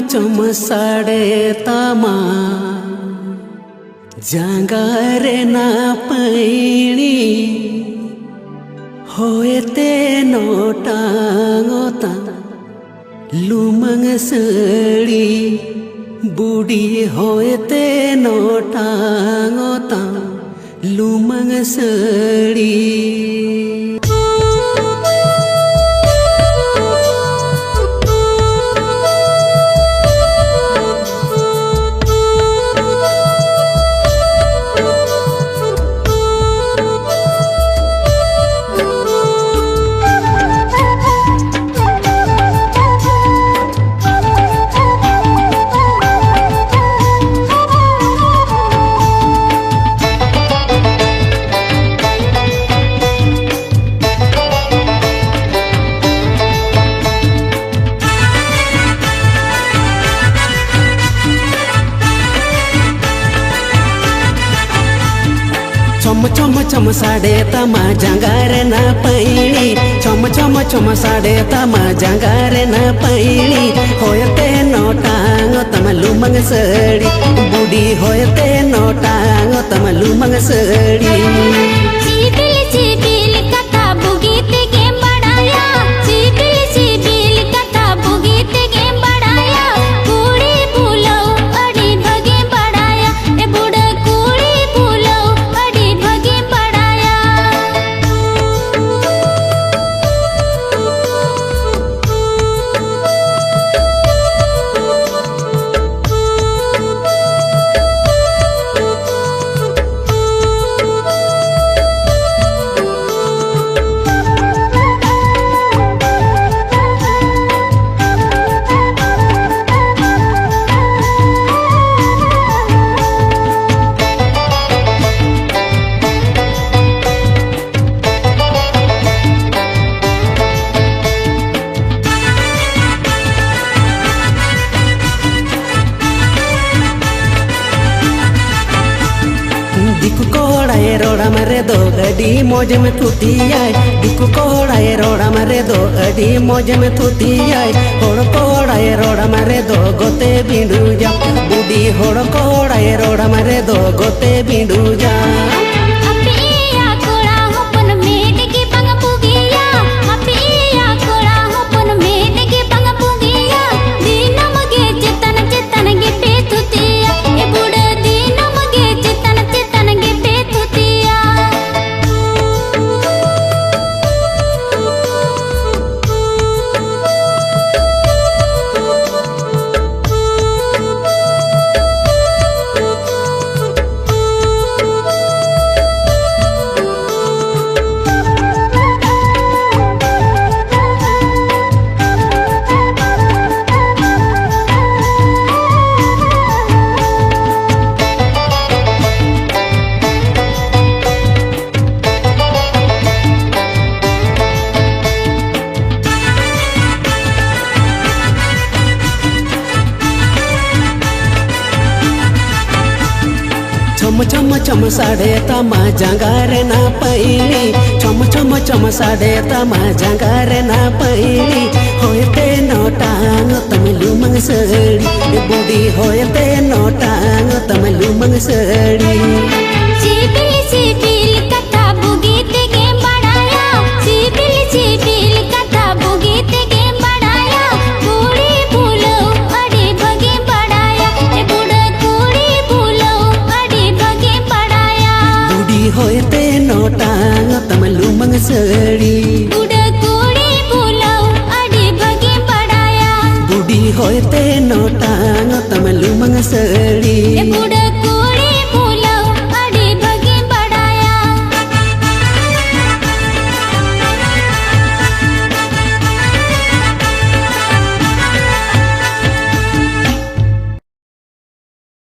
चम साड़े तमा जांगारे ना पैणी होते नोटांगोता लुमंग सड़ी बूढ़ी होते नोटांगोता लुमंग सड़ी चम चम चम साड़े तमा जंगारे न पैणी चम चम चम साड़े तमा जंगारे न पैणी होते नोटांग तम लुमंग सड़ी बूढ़ी होते नोटांग तम लुमंग सड़ी दिकु कोड़ाए रोड़ा मरे दो अडी मौज में थूती आए दिकु कोड़ाए रोड़ा मरे दो अडी मौज में थूती आए होड़ कोड़ाए रोड़ा मरे दो गोते बिंडू जा बूढ़ी होड़ कोड़ाए रोड़ा मरे दो गोते बिंडू जा चम चम चम साड़े तमा जंगारे ना पैणी चम चम चम साड़े तमा जंगारे ना पैणी होते नोटांग तम लुमंग सड़ी बूढ़ी होते नोटांग तम लुमंग सड़ी होते नोटांग तम लुमंग सड़ी बूढ़ी होते नोटांग तम लुमंग सड़ी।